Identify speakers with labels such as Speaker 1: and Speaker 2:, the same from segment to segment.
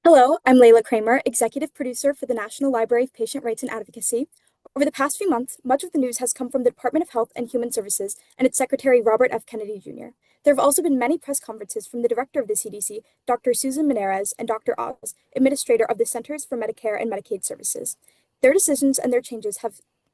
Speaker 1: Hello, I'm Leila Kramer, Executive Producer for the National Library of Patient Rights and Advocacy. Over the past few months, much of the news has come from the Department of Health and Human Services and its Secretary Robert F. Kennedy Jr. There have also been many press conferences from the Director of the CDC, Dr. Susan Menarez, and Dr. Oz, Administrator of the Centers for Medicare and Medicaid Services. Their decisions and their changes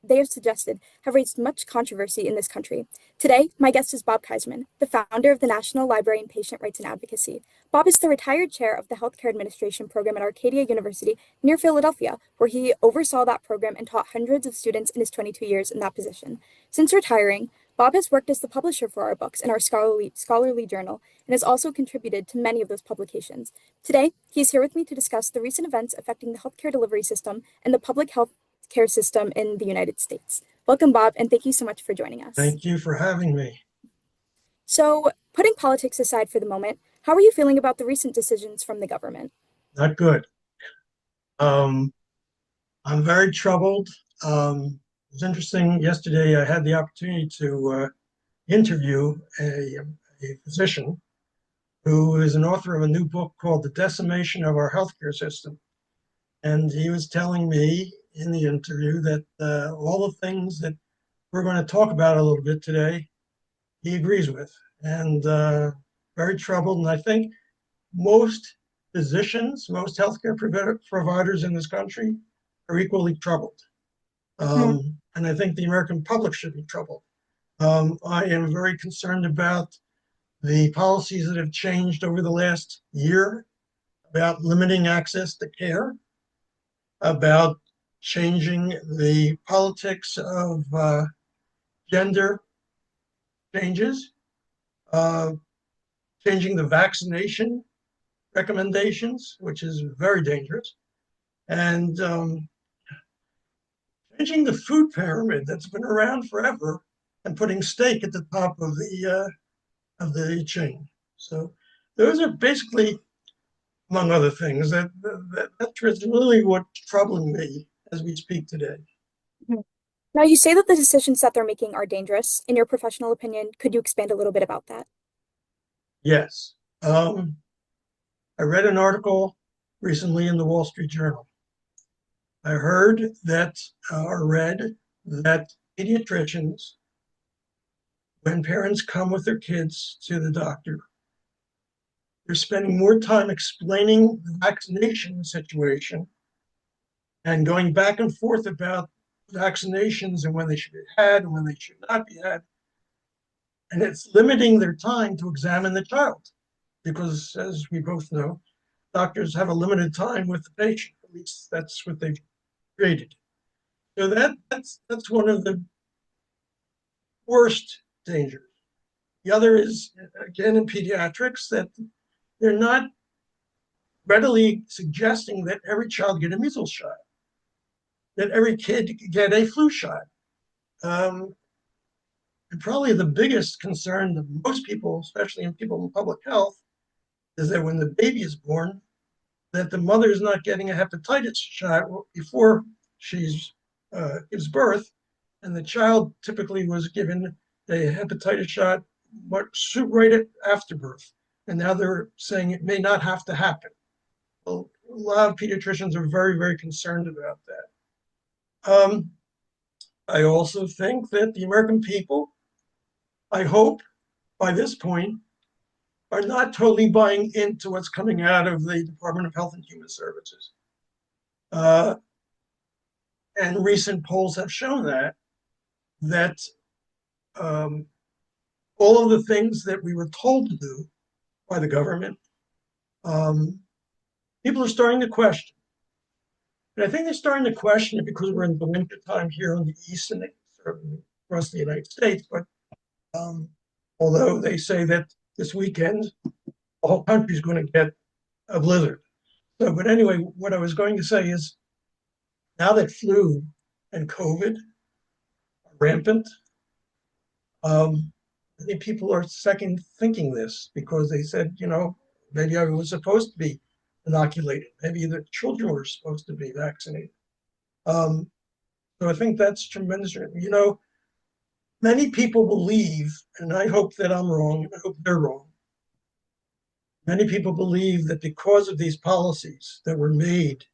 Speaker 1: they have suggested have raised much controversy in this country. Today, my guest is Bob KIeserman, the founder of the National Library and Patient Rights and Advocacy. Bob is the retired chair of the Healthcare Administration program at Arcadia University near Philadelphia, where he oversaw that program and taught hundreds of students in his 22 years in that position. Since retiring, Bob has worked as the publisher for our books and our scholarly journal, and has also contributed to many of those publications. Today, he is here with me to discuss the recent events affecting the healthcare delivery system and the public health care system in the United States. Welcome, Bob, and thank you so much for joining us.
Speaker 2: Thank you for having me.
Speaker 1: So, putting politics aside for the moment, how are you feeling about the recent decisions from the government?
Speaker 2: Not good. I'm very troubled. It was interesting. Yesterday, I had the opportunity to interview a physician who is an author of a new book called The Decimation of Our Healthcare System. And he was telling me in the interview that all the things that we're going to talk about a little bit today, he agrees with. And very troubled. And I think most physicians, most healthcare providers in this country are equally troubled. And I think the American public should be troubled. I am very concerned about the policies that have changed over the last year about limiting access to care, about changing the politics of gender changes, changing the vaccination recommendations, which is very dangerous, and changing the food pyramid that's been around forever and putting steak at the top of the chain. So those are basically, among other things, that's really what's troubling me as we speak today.
Speaker 1: Mhm. Now, you say that the decisions that they're making are dangerous. In your professional opinion, could you expand a little bit about that?
Speaker 2: Yes. I read an article recently in the Wall Street Journal. I heard that, or read that pediatricians, when parents come with their kids to the doctor, they're spending more time explaining the vaccination situation and going back and forth about vaccinations and when they should be had and when they should not be had. And it's limiting their time to examine the child because, as we both know, doctors have a limited time with the patient. At least that's what they've created. So that's one of the worst dangers. The other is, again, in pediatrics, that they're not readily suggesting that every child get a measles shot, that every kid get a flu shot. And probably the biggest concern to most people, especially in people in public health, is that when the baby is born, that the mother is not getting a hepatitis shot before she's gives birth, and the child typically was given a hepatitis shot right after birth. And now they're saying it may not have to happen. Well, a lot of pediatricians are very, very concerned about that. I also think that the American people, I hope by this point, are not totally buying into what's coming out of the Department of Health and Human Services. And recent polls have shown that all of the things that we were told to do by the government, people are starting to question. And I think they're starting to question it because we're in the winter time here on the East and across the United States. But although they say that this weekend, the whole country is going to get a blizzard. So, but anyway, what I was going to say is now that flu and COVID are rampant, I think people are second thinking this because they said, maybe I was supposed to be inoculated. Maybe the children were supposed to be vaccinated. So I think that's tremendous. Many people believe, and I hope that I'm wrong, I hope they're wrong, Many people believe that because of these policies that were made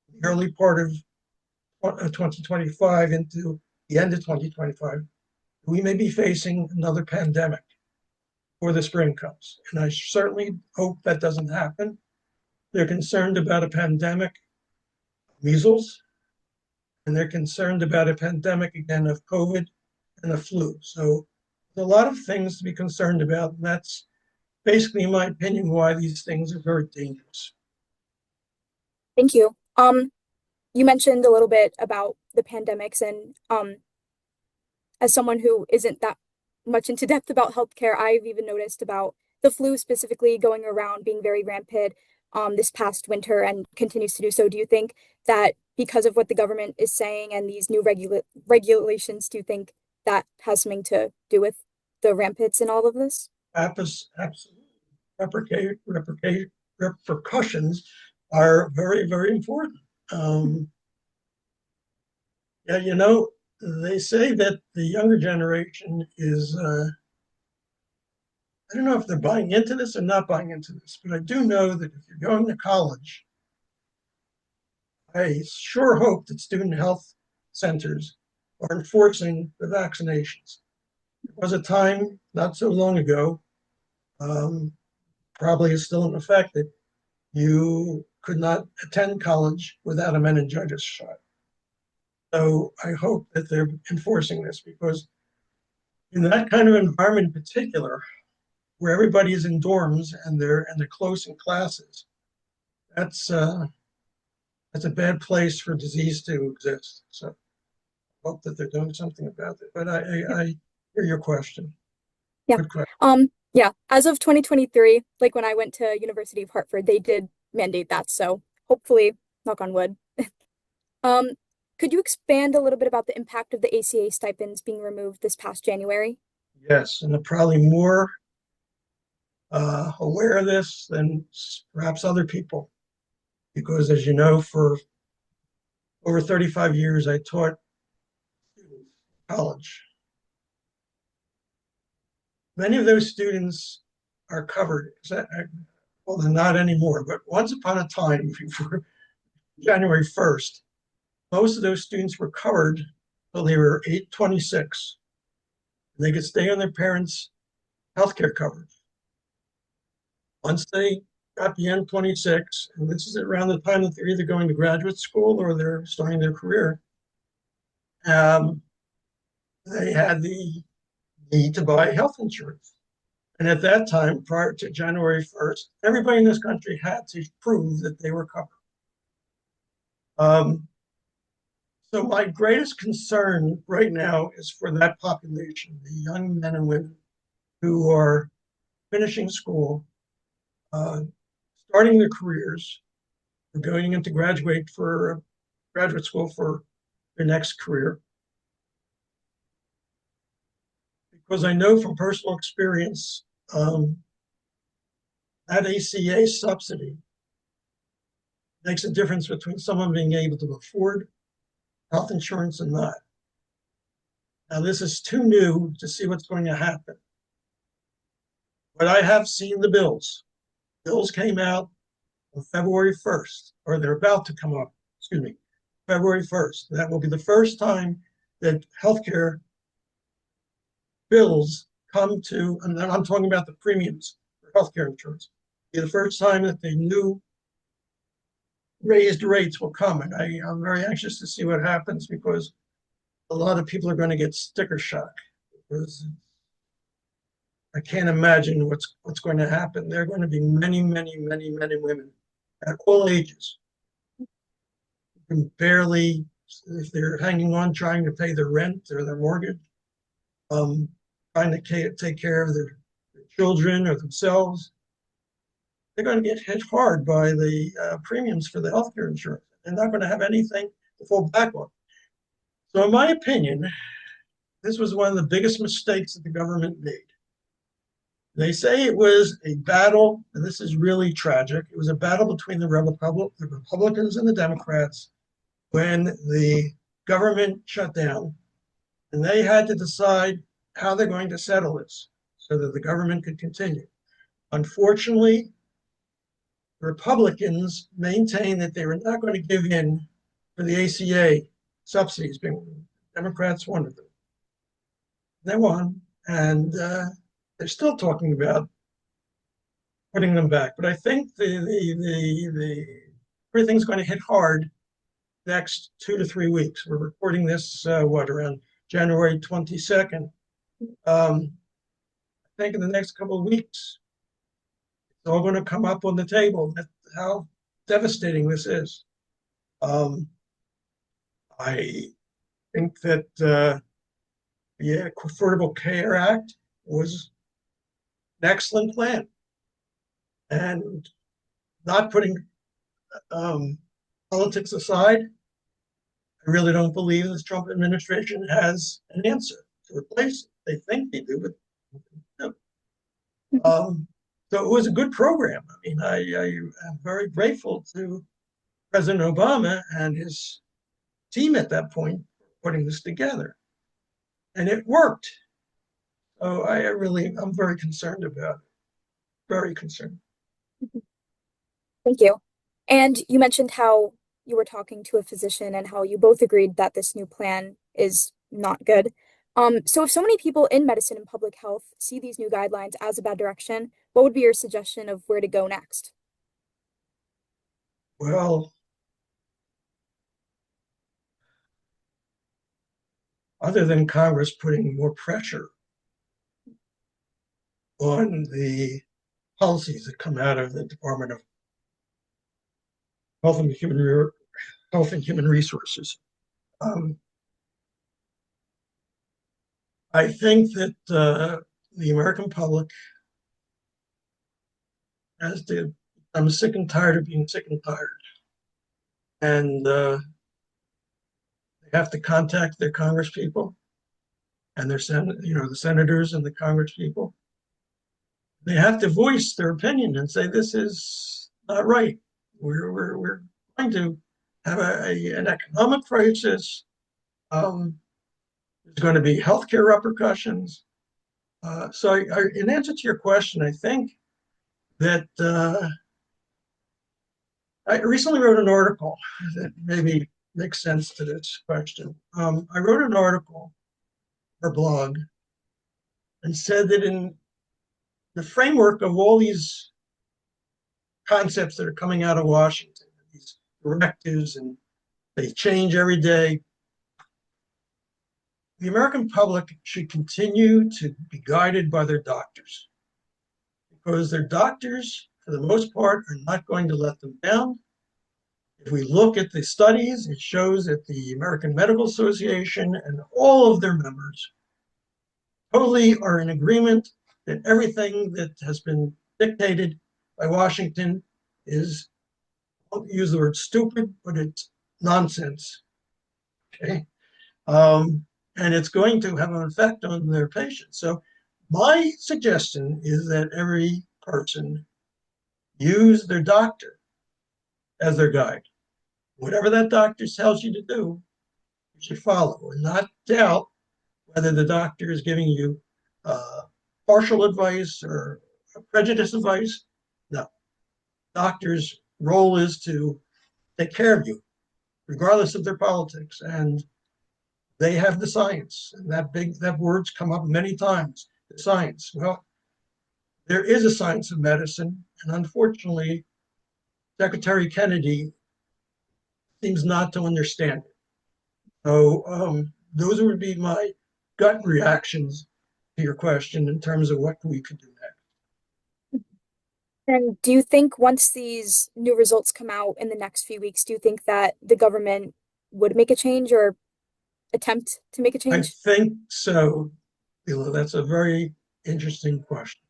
Speaker 2: in the early part of 2025 into the end of 2025, we may be facing another pandemic before the spring comes. And I certainly hope that doesn't happen. They're concerned about a pandemic, measles, and they're concerned about a pandemic again of COVID and the flu. So there's a lot of things to be concerned about. And that's basically, in my opinion, why these things are very dangerous.
Speaker 1: Thank you. You mentioned a little bit about the pandemics, and as someone who isn't that much into depth about healthcare, I've even noticed about the flu specifically going around being very rampant this past winter and continues to do so. Do you think that because of what the government is saying and these new regulations, do you think that has something to do with the rampants in all of this?
Speaker 2: Absolutely. Repercussions are very, very important. Um, yeah, they say that the younger generation is, I don't know if they're buying into this or not buying into this, but I do know that if you're going to college, I sure hope that student health centers are enforcing the vaccinations. There was a time not so long ago, um, probably is still in effect, that you could not attend college without a meningitis shot. So I hope that they're enforcing this because in that kind of environment in particular, where everybody is in dorms and they're close in classes, that's uh, that's a bad place for disease to exist. So I hope that they're doing something about it. But I hear your question.
Speaker 1: Yeah.
Speaker 2: Good question.
Speaker 1: Yeah. As of 2023, like when I went to University of Hartford, they did mandate that. So hopefully, knock on wood. Um, could you expand a little bit about the impact of the ACA stipends being removed this past January?
Speaker 2: Yes, and they're probably more aware of this than perhaps other people, because as you know, for over 35 years, I taught college. Many of those students are covered. Well, they're not anymore, but once upon a time, before January 1st, most of those students were covered till they were 826. They could stay on their parents' healthcare coverage. Once they got beyond 26, and this is around the time that they're either going to graduate school or they're starting their career, um, they had the need to buy health insurance. And at that time, prior to January 1st, everybody in this country had to prove that they were covered. Um, so my greatest concern right now is for that population, the young men and women who are finishing school, uh, starting their careers, or going into graduate school for their next career. Because I know from personal experience, that ACA subsidy makes a difference between someone being able to afford health insurance and not. Now, this is too new to see what's going to happen. But I have seen the bills. Bills came out on February 1st, or they're about to come up, excuse me, February 1st. That will be the first time that healthcare bills come to, and I'm talking about the premiums for healthcare insurance, it'll be the first time that the new raised rates will come. And I'm very anxious to see what happens because a lot of people are going to get sticker shock because I can't imagine what's going to happen. There are going to be many, many, many men and women at all ages who can barely, if they're hanging on, trying to pay their rent or their mortgage, um, trying to take care of their children or themselves. They're going to get hit hard by the premiums for the healthcare insurance. They're not going to have anything to fall back on. So, in my opinion, this was one of the biggest mistakes that the government made. They say it was a battle, and this is really tragic. It was a battle between the Republicans and the Democrats when the government shut down, and they had to decide how they're going to settle this so that the government could continue. Unfortunately, the Republicans maintain that they were not going to give in for the ACA subsidies. Democrats wanted them. They won, and they're still talking about putting them back. But I think everything's going to hit hard next 2 to 3 weeks. We're recording this around January 22nd. I think in the next couple of weeks, it's all going to come up on the table. That's how devastating this is. I think that the Affordable Care Act was an excellent plan, and not putting politics aside, I really don't believe the Trump administration has an answer to replace it. They think they do, but no. So it was a good program. I mean, I am very grateful to President Obama and his team at that point putting this together, and it worked. So I'm very concerned about it. Very concerned.
Speaker 1: Thank you. And you mentioned how you were talking to a physician and how you both agreed that this new plan is not good. So if so many people in medicine and public health see these new guidelines as a bad direction, what would be your suggestion of where to go next?
Speaker 2: Well, other than Congress putting more pressure on the policies that come out of the Department of Health and Human Resources, I think that the American public has to. I'm sick and tired of being sick and tired, and they have to contact their Congress people and the senators and the Congress people. They have to voice their opinion and say this is not right. We're going to have an economic crisis. There's going to be healthcare repercussions. In answer to your question, I think that I recently wrote an article that maybe makes sense to this question. I wrote an article or blog and said that in the framework of all these concepts that are coming out of Washington, these directives, and they change every day, the American public should continue to be guided by their doctors, because their doctors, for the most part, are not going to let them down. If we look at the studies, it shows that the American Medical Association and all of their members totally are in agreement that everything that has been dictated by Washington is, I won't use the word stupid, but it's nonsense. Okay. And it's going to have an effect on their patients. So my suggestion is that every person use their doctor as their guide. Whatever that doctor tells you to do, you should follow, and not doubt whether the doctor is giving you partial advice or prejudice advice. No. Doctor's role is to take care of you, regardless of their politics. And they have the science. And that word's come up many times, the science. Well, there is a science of medicine, and unfortunately, Secretary Kennedy seems not to understand it. So those would be my gut reactions to your question in terms of what we could do next.
Speaker 1: And do you think once these new results come out in the next few weeks, do you think that the government would make a change or attempt to make a
Speaker 2: I
Speaker 1: change?
Speaker 2: think so. That's a very interesting question.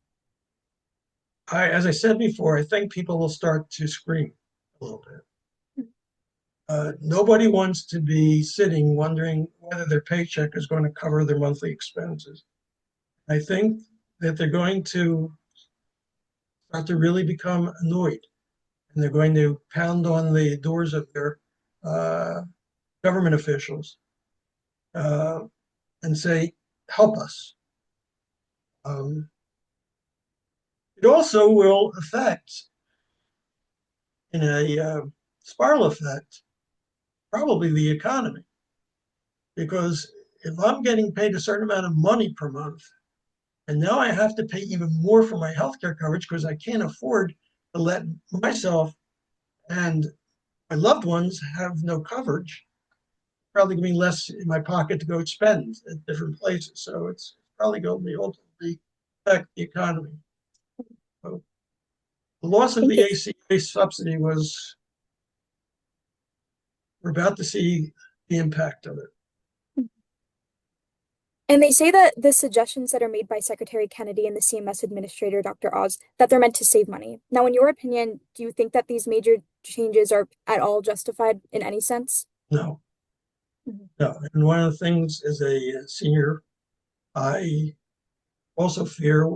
Speaker 2: As I said before, I think people will start to scream a little bit. Nobody wants to be sitting wondering whether their paycheck is going to cover their monthly expenses. I think that they're going to start to really become annoyed, and they're going to pound on the doors of their government officials and say, help us. It also will affect, in a spiral effect, probably the economy. Because if I'm getting paid a certain amount of money per month, and now I have to pay even more for my healthcare coverage because I can't afford to let myself and my loved ones have no coverage, probably going to be less in my pocket to go spend at different places. So it's probably going to be ultimately affect the economy. So the loss
Speaker 1: I
Speaker 2: of
Speaker 1: think
Speaker 2: the
Speaker 1: it's
Speaker 2: ACA subsidy was, we're about to see the impact of it.
Speaker 1: And they say that the suggestions that are made by Secretary Kennedy and the CMS Administrator, Dr. Oz, that they're meant to save money. Now, in your opinion, do you think that these major changes are at all justified in any sense?
Speaker 2: No,
Speaker 1: Mhm.
Speaker 2: no. And one of the things as a senior, I also fear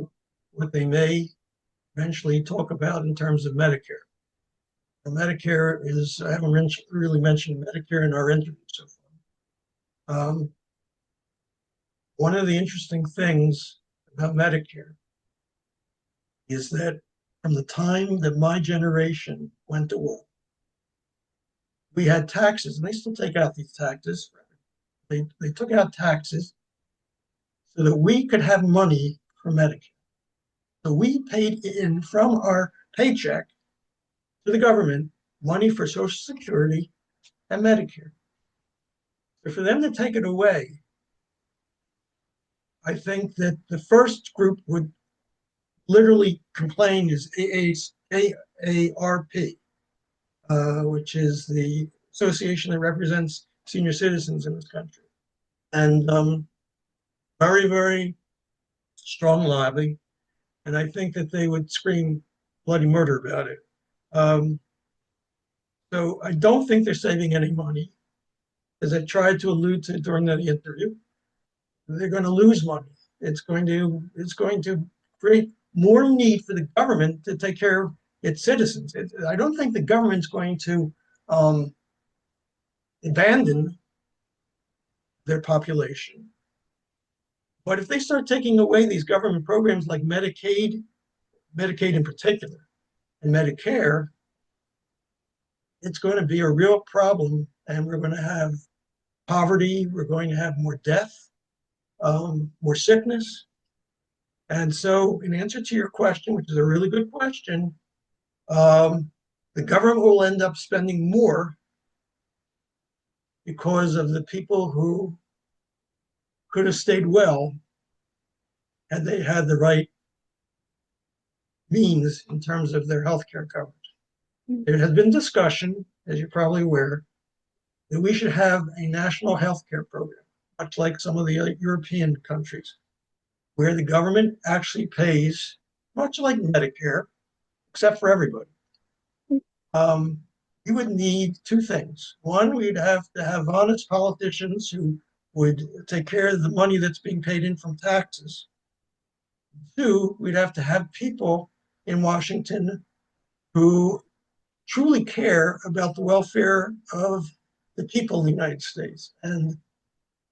Speaker 2: what they may eventually talk about in terms of Medicare. And Medicare is, I haven't really mentioned Medicare in our interview so far. One of the interesting things about Medicare is that from the time that my generation went to work, we had taxes, and they still take out these taxes. They took out taxes so that we could have money for Medicare. So we paid in from our paycheck to the government money for Social Security and Medicare. So for them to take it away, I think that the first group would literally complain is AARP, which is the association that represents senior citizens in this country. And very, very strong lobby. And I think that they would scream bloody murder about it. Um, so I don't think they're saving any money, as I tried to allude to during that interview. They're going to lose money. It's going to create more need for the government to take care of its citizens. I don't think the government's going to um, abandon their population. But if they start taking away these government programs like Medicaid in particular, and Medicare, it's going to be a real problem, and we're going to have poverty. We're going to have more death, more sickness. And so, in answer to your question, which is a really good question, um, the government will end up spending more because of the people who could have stayed well had they had the right means in terms of their health care coverage. There has been discussion, as you're probably aware, that we should have a national health care program, much like some of the European countries, where the government actually pays, much like Medicare, except for everybody. Um, you would need two things. One, we'd have to have honest politicians who would take care of the money that's being paid in from taxes. Two, we'd have to have people in Washington who truly care about the welfare of the people in the United States. And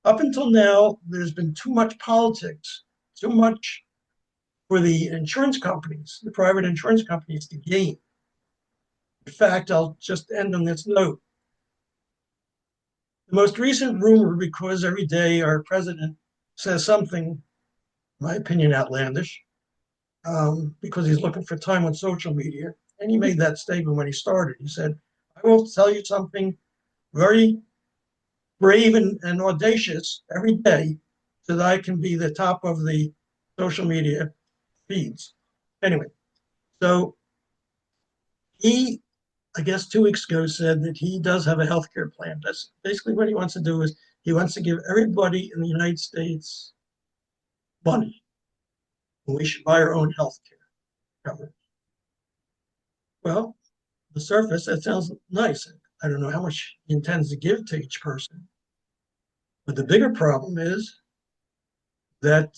Speaker 2: up until now, there's been too much politics, too much for the insurance companies, the private insurance companies to gain. In fact, I'll just end on this note. The most recent rumor, because every day our president says something, in my opinion, outlandish, because he's looking for time on social media. And he made that statement when he started. He said, I will tell you something very brave and audacious every day so that I can be the top of the social media feeds. Anyway, so he, I guess 2 weeks ago, said that he does have a healthcare plan. That's basically what he wants to do is he wants to give everybody in the United States money. And we should buy our own healthcare coverage. Well, on the surface, that sounds nice. I don't know how much he intends to give to each person. But the bigger problem is that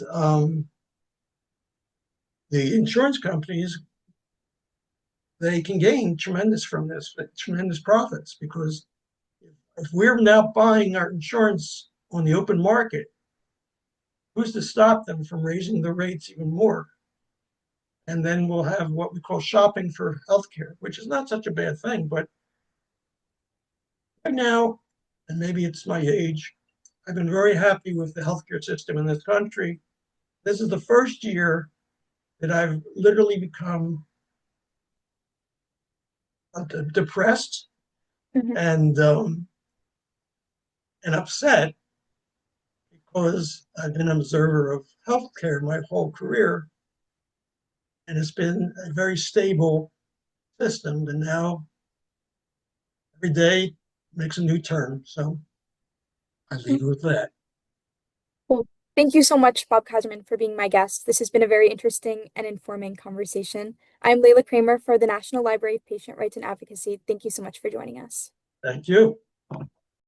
Speaker 2: the insurance companies, they can gain tremendous from this, tremendous profits, because if we're now buying our insurance on the open market, who's to stop them from raising the rates even more? and then we'll have what we call shopping for healthcare, which is not such a bad thing. But right now, and maybe it's my age, I've been very happy with the healthcare system in this country. This is the first year that I've literally become depressed
Speaker 1: Mhm.
Speaker 2: and um, and upset because I've been an observer of healthcare my whole career, and it's been a very stable system. And now every day makes a new turn. So I leave it with that.
Speaker 1: Well, thank you so much, Bob KIeserman, for being my guest. This has been a very interesting and informing conversation. I'm Leila Kramer for the National Library of Patient Rights and Advocacy. Thank you so much for joining us.
Speaker 2: Thank you.